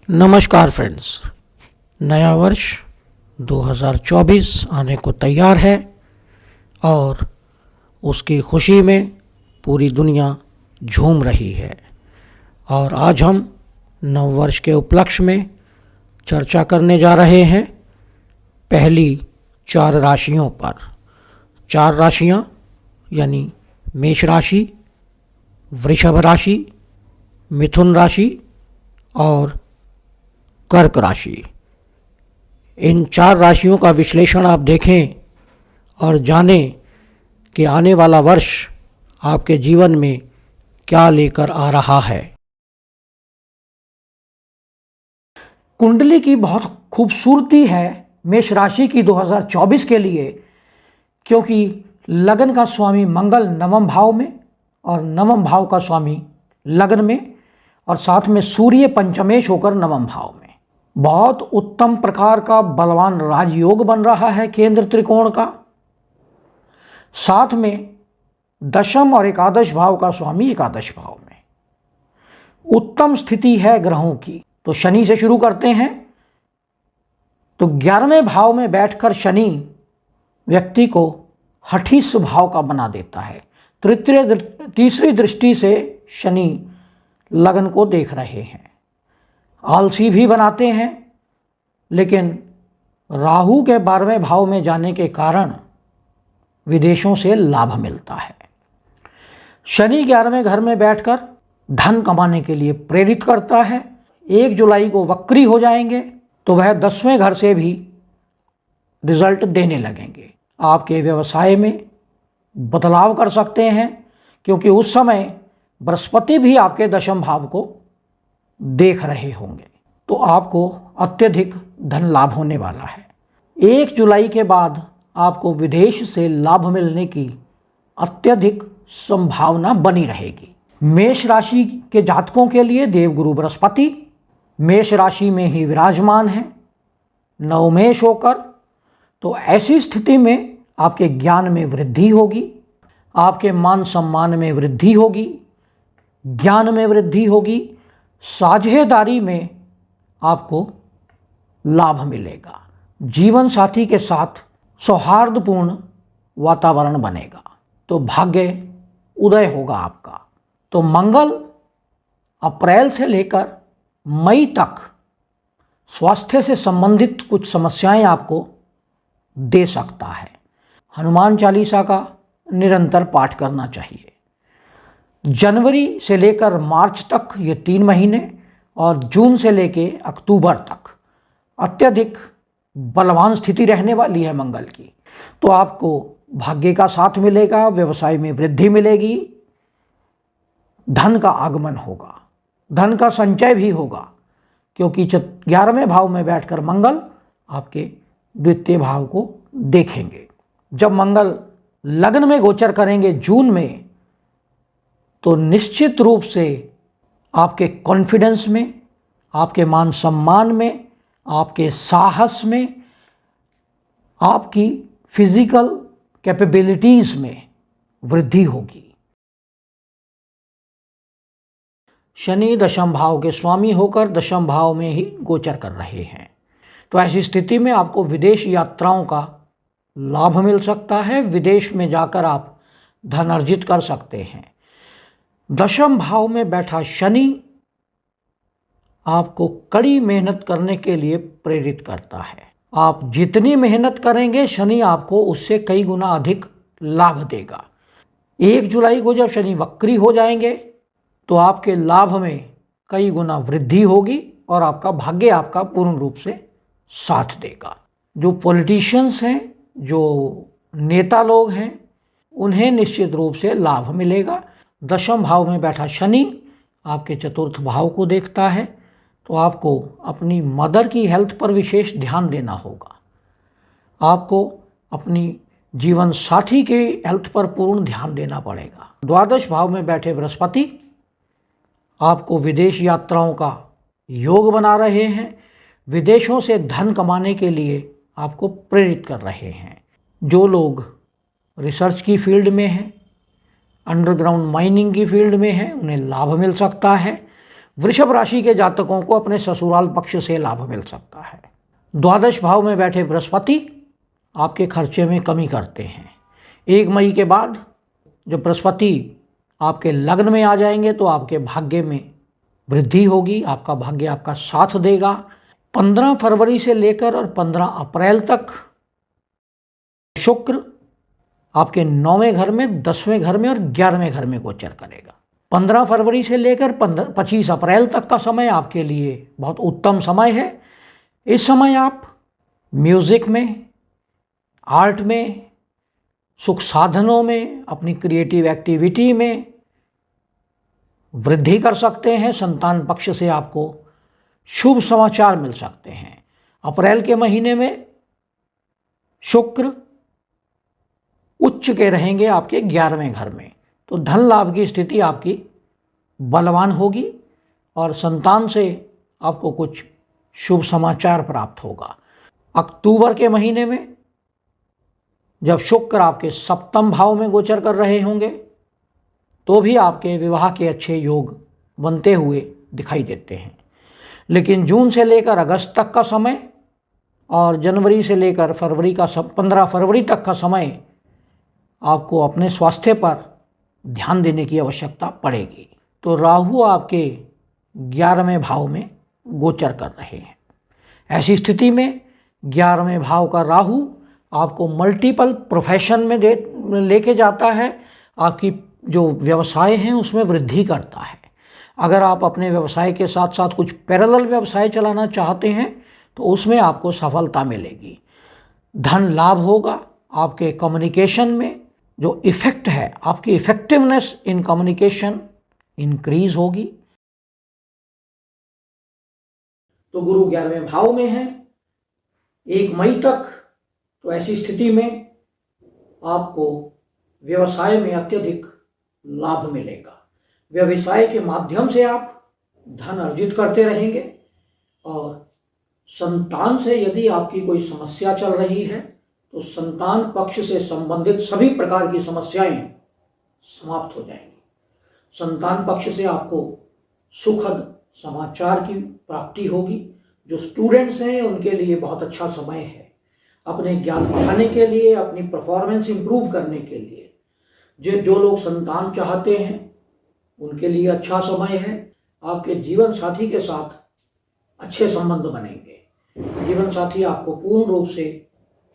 नमस्कार फ्रेंड्स, नया वर्ष 2024 आने को तैयार है और उसकी खुशी में पूरी दुनिया झूम रही है। और आज हम नव वर्ष के उपलक्ष्य में चर्चा करने जा रहे हैं पहली 4 राशियों पर। 4 राशियां यानी मेष राशि, वृषभ राशि, मिथुन राशि और कर्क राशि। इन 4 राशियों का विश्लेषण आप देखें और जानें कि आने वाला वर्ष आपके जीवन में क्या लेकर आ रहा है। कुंडली की बहुत खूबसूरती है मेष राशि की 2024 के लिए, क्योंकि लगन का स्वामी मंगल नवम भाव में और नवम भाव का स्वामी लगन में और साथ में सूर्य पंचमेश होकर नवम भाव में। बहुत उत्तम प्रकार का बलवान राजयोग बन रहा है केंद्र त्रिकोण का। साथ में दशम और एकादश भाव का स्वामी एकादश भाव में। उत्तम स्थिति है ग्रहों की। तो शनि से शुरू करते हैं। तो 11वें भाव में बैठकर शनि व्यक्ति को हठी स्वभाव का बना देता है। तीसरी दृष्टि से शनि लगन को देख रहे हैं। आलसी भी बनाते हैं, लेकिन राहु के 12वें भाव में जाने के कारण विदेशों से लाभ मिलता है। शनि 11वें घर में बैठकर धन कमाने के लिए प्रेरित करता है। 1 जुलाई को वक्री हो जाएंगे तो वह 10वें घर से भी रिजल्ट देने लगेंगे। आपके व्यवसाय में बदलाव कर सकते हैं, क्योंकि उस समय बृहस्पति भी आपके दशम भाव को देख रहे होंगे। तो आपको अत्यधिक धन लाभ होने वाला है। 1 जुलाई के बाद आपको विदेश से लाभ मिलने की अत्यधिक संभावना बनी रहेगी। मेष राशि के जातकों के लिए देवगुरु बृहस्पति मेष राशि में ही विराजमान है नवमेश होकर। तो ऐसी स्थिति में आपके ज्ञान में वृद्धि होगी, आपके मान सम्मान में वृद्धि होगी, ज्ञान में वृद्धि होगी, साझेदारी में आपको लाभ मिलेगा। जीवन साथी के साथ सौहार्दपूर्ण वातावरण बनेगा। तो भाग्य उदय होगा आपका। तो मंगल अप्रैल से लेकर मई तक स्वास्थ्य से संबंधित कुछ समस्याएं आपको दे सकता है। हनुमान चालीसा का निरंतर पाठ करना चाहिए। जनवरी से लेकर मार्च तक ये 3 महीने और जून से लेकर अक्टूबर तक अत्यधिक बलवान स्थिति रहने वाली है मंगल की। तो आपको भाग्य का साथ मिलेगा, व्यवसाय में वृद्धि मिलेगी, धन का आगमन होगा, धन का संचय भी होगा, क्योंकि 11वें भाव में बैठकर मंगल आपके द्वितीय भाव को देखेंगे। जब मंगल लग्न में गोचर करेंगे जून में, तो निश्चित रूप से आपके कॉन्फिडेंस में, आपके मान सम्मान में, आपके साहस में, आपकी फिजिकल कैपेबिलिटीज में वृद्धि होगी। शनि दशम भाव के स्वामी होकर दशम भाव में ही गोचर कर रहे हैं। तो ऐसी स्थिति में आपको विदेश यात्राओं का लाभ मिल सकता है। विदेश में जाकर आप धन अर्जित कर सकते हैं। दशम भाव में बैठा शनि आपको कड़ी मेहनत करने के लिए प्रेरित करता है। आप जितनी मेहनत करेंगे शनि आपको उससे कई गुना अधिक लाभ देगा। 1 जुलाई को जब शनि वक्री हो जाएंगे तो आपके लाभ में कई गुना वृद्धि होगी और आपका भाग्य आपका पूर्ण रूप से साथ देगा। जो पॉलिटिशियंस हैं, जो नेता लोग हैं, उन्हें निश्चित रूप से लाभ मिलेगा। दशम भाव में बैठा शनि आपके चतुर्थ भाव को देखता है, तो आपको अपनी मदर की हेल्थ पर विशेष ध्यान देना होगा। आपको अपनी जीवन साथी के हेल्थ पर पूर्ण ध्यान देना पड़ेगा। द्वादश भाव में बैठे बृहस्पति आपको विदेश यात्राओं का योग बना रहे हैं। विदेशों से धन कमाने के लिए आपको प्रेरित कर रहे हैं। जो लोग रिसर्च की फील्ड में हैं, अंडरग्राउंड माइनिंग की फील्ड में हैं, उन्हें लाभ मिल सकता है। वृषभ राशि के जातकों को अपने ससुराल पक्ष से लाभ मिल सकता है। द्वादश भाव में बैठे बृहस्पति आपके खर्चे में कमी करते हैं। 1 मई के बाद जब बृहस्पति आपके लग्न में आ जाएंगे तो आपके भाग्य में वृद्धि होगी, आपका भाग्य आपका साथ देगा। 15 फरवरी से लेकर और 15 अप्रैल तक शुक्र आपके 9वें घर में, 10वें घर में और 11वें घर में गोचर करेगा। 15 फरवरी से लेकर 25 अप्रैल तक का समय आपके लिए बहुत उत्तम समय है। इस समय आप म्यूज़िक में, आर्ट में, सुख साधनों में, अपनी क्रिएटिव एक्टिविटी में वृद्धि कर सकते हैं। संतान पक्ष से आपको शुभ समाचार मिल सकते हैं। अप्रैल के महीने में शुक्र उच्च के रहेंगे आपके 11वें घर में, तो धन लाभ की स्थिति आपकी बलवान होगी और संतान से आपको कुछ शुभ समाचार प्राप्त होगा। अक्टूबर के महीने में जब शुक्र आपके 7वें भाव में गोचर कर रहे होंगे तो भी आपके विवाह के अच्छे योग बनते हुए दिखाई देते हैं। लेकिन जून से लेकर अगस्त तक का समय और जनवरी से लेकर फरवरी का 15 फरवरी तक का समय आपको अपने स्वास्थ्य पर ध्यान देने की आवश्यकता पड़ेगी। तो राहु आपके 11वें भाव में गोचर कर रहे हैं। ऐसी स्थिति में 11वें भाव का राहु आपको मल्टीपल प्रोफेशन में लेके जाता है। आपकी जो व्यवसाय हैं उसमें वृद्धि करता है। अगर आप अपने व्यवसाय के साथ साथ कुछ पैरेलल व्यवसाय चलाना चाहते हैं तो उसमें आपको सफलता मिलेगी। धन लाभ होगा। आपके कम्युनिकेशन में जो इफ़ेक्ट है, आपकी इफ़ेक्टिवनेस इन कम्युनिकेशन इंक्रीज होगी। तो गुरु 11वें भाव में है 1 मई तक, तो ऐसी स्थिति में आपको व्यवसाय में अत्यधिक लाभ मिलेगा। व्यवसाय के माध्यम से आप धन अर्जित करते रहेंगे और संतान से यदि आपकी कोई समस्या चल रही है तो संतान पक्ष से संबंधित सभी प्रकार की समस्याएं समाप्त हो जाएंगी। संतान पक्ष से आपको सुखद समाचार की प्राप्ति होगी। जो स्टूडेंट्स हैं उनके लिए बहुत अच्छा समय है अपने ज्ञान बढ़ाने के लिए, अपनी परफॉर्मेंस इंप्रूव करने के लिए। जो लोग संतान चाहते हैं उनके लिए अच्छा समय है। आपके जीवन साथी के साथ अच्छे संबंध बनेंगे। जीवन साथी आपको पूर्ण रूप से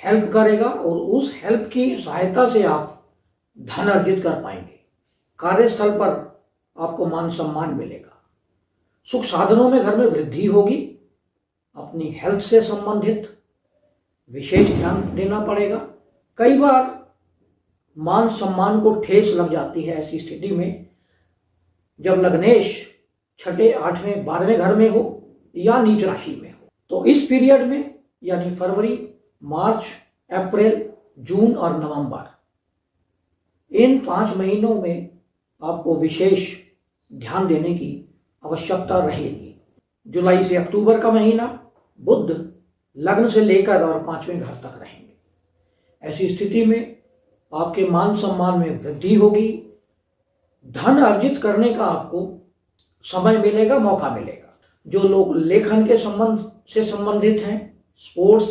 हेल्प करेगा और उस हेल्प की सहायता से आप धन अर्जित कर पाएंगे। कार्यस्थल पर आपको मान सम्मान मिलेगा। सुख साधनों में घर में वृद्धि होगी। अपनी हेल्थ से संबंधित विशेष ध्यान देना पड़ेगा। कई बार मान सम्मान को ठेस लग जाती है ऐसी स्थिति में जब लग्नेश 6, 8, 12वें घर में हो या नीच राशि में हो। तो इस पीरियड में यानी फरवरी, मार्च, अप्रैल, जून और नवंबर, इन 5 महीनों में आपको विशेष ध्यान देने की आवश्यकता रहेगी। जुलाई से अक्टूबर का महीना बुध लग्न से लेकर और 5वें घर तक रहेंगे। ऐसी स्थिति में आपके मान सम्मान में वृद्धि होगी। धन अर्जित करने का आपको समय मिलेगा, मौका मिलेगा। जो लोग लेखन के संबंध से संबंधित हैं, स्पोर्ट्स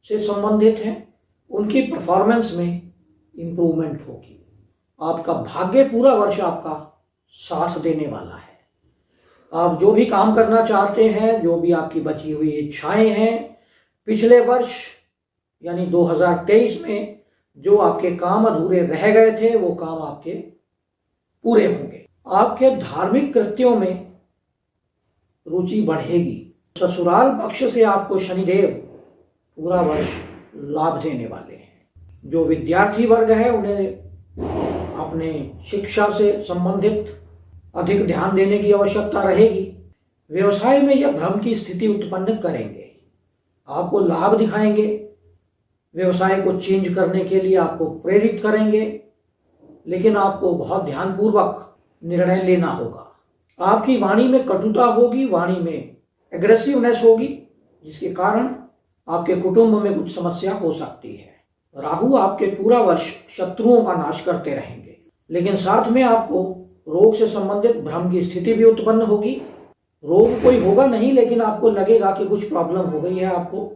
से संबंधित हैं, उनकी परफॉर्मेंस में इम्प्रूवमेंट होगी। आपका भाग्य पूरा वर्ष आपका साथ देने वाला है। आप जो भी काम करना चाहते हैं, जो भी आपकी बची हुई इच्छाएं हैं, पिछले वर्ष यानी 2023 में जो आपके काम अधूरे रह गए थे वो काम आपके पूरे होंगे। आपके धार्मिक कृत्यों में रुचि बढ़ेगी। ससुराल पक्ष से आपको शनिदेव पूरा वर्ष लाभ देने वाले हैं। जो विद्यार्थी वर्ग है उन्हें अपने शिक्षा से संबंधित अधिक ध्यान देने की आवश्यकता रहेगी। व्यवसाय में यह भ्रम की स्थिति उत्पन्न करेंगे, आपको लाभ दिखाएंगे, व्यवसाय को चेंज करने के लिए आपको प्रेरित करेंगे, लेकिन आपको बहुत ध्यानपूर्वक निर्णय लेना होगा। आपकी वाणी में कटुता होगी, वाणी में एग्रेसिवनेस होगी, जिसके कारण आपके कुटुंब में कुछ समस्या हो सकती है। राहु आपके पूरा वर्ष शत्रुओं का नाश करते रहेंगे, लेकिन साथ में आपको रोग से संबंधित भ्रम की स्थिति भी उत्पन्न होगी। रोग कोई होगा नहीं, लेकिन आपको लगेगा कि कुछ प्रॉब्लम हो गई है। आपको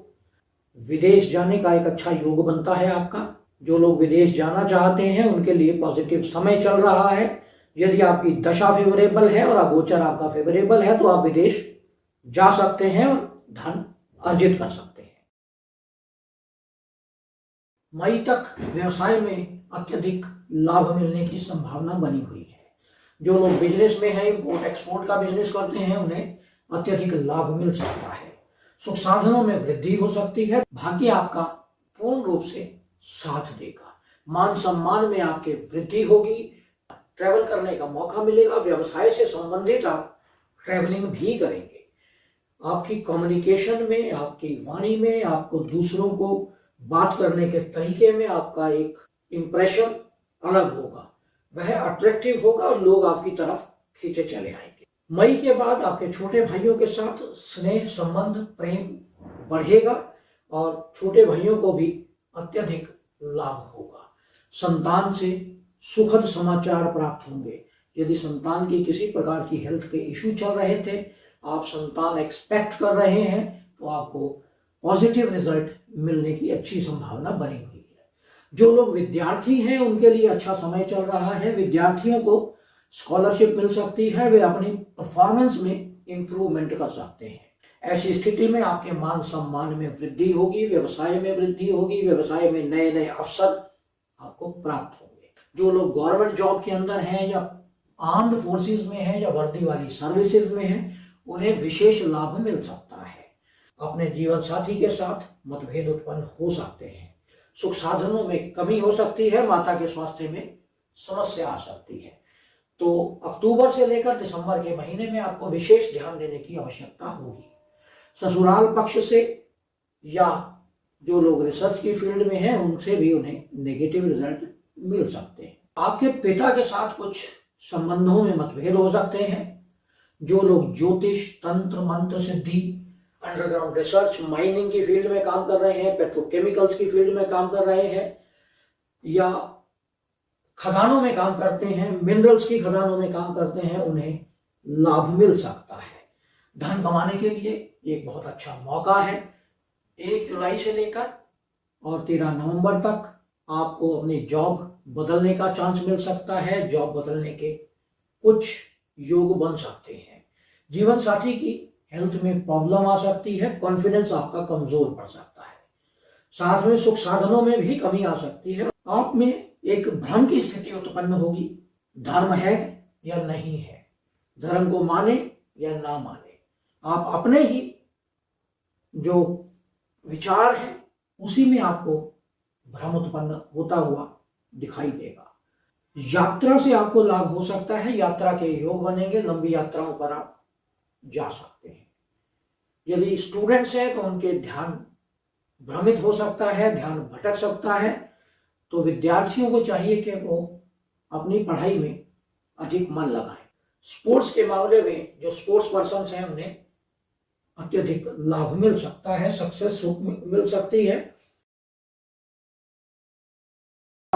विदेश जाने का एक अच्छा योग बनता है आपका। जो लोग विदेश जाना चाहते हैं उनके लिए पॉजिटिव समय चल रहा है। यदि आपकी दशा फेवरेबल है और अगोचर आपका फेवरेबल है तो आप विदेश जा सकते हैं और धन अर्जित कर सकते हैं। मई तक व्यवसाय में अत्यधिक लाभ मिलने की संभावना बनी हुई है। जो लोग बिजनेस में हैं, इंपोर्ट एक्सपोर्ट का बिजनेस करते हैं, उन्हें अत्यधिक लाभ मिल सकता है। सुख साधनों में वृद्धि हो सकती है। भाग्य आपका पूर्ण रूप से साथ देगा। मान सम्मान में आपके वृद्धि होगी। ट्रैवल करने का मौका मिलेगा। व्यवसाय से संबंधित आप ट्रैवलिंग भी करेंगे। आपकी कम्युनिकेशन में, आपकी वाणी में, आपको दूसरों को बात करने के तरीके में आपका एक इंप्रेशन अलग होगा, वह अट्रैक्टिव होगा और लोग आपकी तरफ खींचे चले आएंगे। मई के बाद आपके छोटे भाइयों के साथ स्नेह संबंध प्रेम बढ़ेगा और छोटे भाइयों को भी अत्यधिक लाभ होगा। संतान से सुखद समाचार प्राप्त होंगे। यदि संतान की किसी प्रकार की हेल्थ के इश्यू चल रहे थे, आप संतान एक्सपेक्ट कर रहे हैं, तो आपको पॉजिटिव रिजल्ट मिलने की अच्छी संभावना बनी हुई है। जो लोग विद्यार्थी हैं उनके लिए अच्छा समय चल रहा है। विद्यार्थियों को स्कॉलरशिप मिल सकती है। वे अपनी परफॉर्मेंस में इंप्रूवमेंट कर सकते हैं। ऐसी स्थिति में आपके मान सम्मान में वृद्धि होगी, व्यवसाय में वृद्धि होगी, व्यवसाय में नए नए अवसर आपको प्राप्त होंगे। जो लोग गवर्नमेंट जॉब के अंदर हैं या आर्म्ड फोर्सेस में हैं या वर्दी वाली सर्विसेज में हैं, उन्हें विशेष लाभ मिल सकता है। अपने जीवन साथी के साथ मतभेद उत्पन्न हो सकते हैं। सुख साधनों में कमी हो सकती है। माता के स्वास्थ्य में समस्या आ सकती है। तो अक्टूबर से लेकर दिसंबर के महीने में आपको विशेष ध्यान देने की आवश्यकता होगी। ससुराल पक्ष से या जो लोग रिसर्च की फील्ड में हैं उनसे भी उन्हें नेगेटिव रिजल्ट मिल सकते हैं। आपके पिता के साथ कुछ संबंधों में मतभेद हो सकते हैं। जो लोग ज्योतिष, तंत्र, मंत्र सिद्धि, अंडरग्राउंड रिसर्च, माइनिंग की फील्ड में काम कर रहे हैं, पेट्रोकेमिकल्स की फील्ड में काम कर रहे हैं या खदानों में काम करते हैं, मिनरल्स की खदानों में काम करते हैं, उन्हें लाभ मिल सकता है। धन कमाने के लिए एक बहुत अच्छा मौका है। 1 जुलाई से लेकर और 13 नवंबर तक आपको अपनी जॉब बदलने का चांस मिल सकता है। जॉब बदलने के कुछ योग बन सकते हैं। जीवन साथी की हेल्थ में प्रॉब्लम आ सकती है। कॉन्फिडेंस आपका कमजोर पड़ सकता है। साथ में सुख साधनों में भी कमी आ सकती है। आप में एक भ्रम की स्थिति उत्पन्न होगी। धर्म है या नहीं है, धर्म को माने या ना माने, आप अपने ही जो विचार है उसी में आपको भ्रम उत्पन्न होता हुआ दिखाई देगा। यात्रा से आपको लाभ हो सकता है। यात्रा के योग बनेंगे। लंबी यात्राओं पर आप जा सकते हैं। यदि स्टूडेंट्स हैं तो उनके ध्यान भ्रमित हो सकता है, ध्यान भटक सकता है। तो विद्यार्थियों को चाहिए कि वो अपनी पढ़ाई में अधिक मन लगाएं। स्पोर्ट्स के मामले में जो स्पोर्ट्स पर्सन हैं उन्हें अत्यधिक लाभ मिल सकता है, सक्सेस मिल सकती है।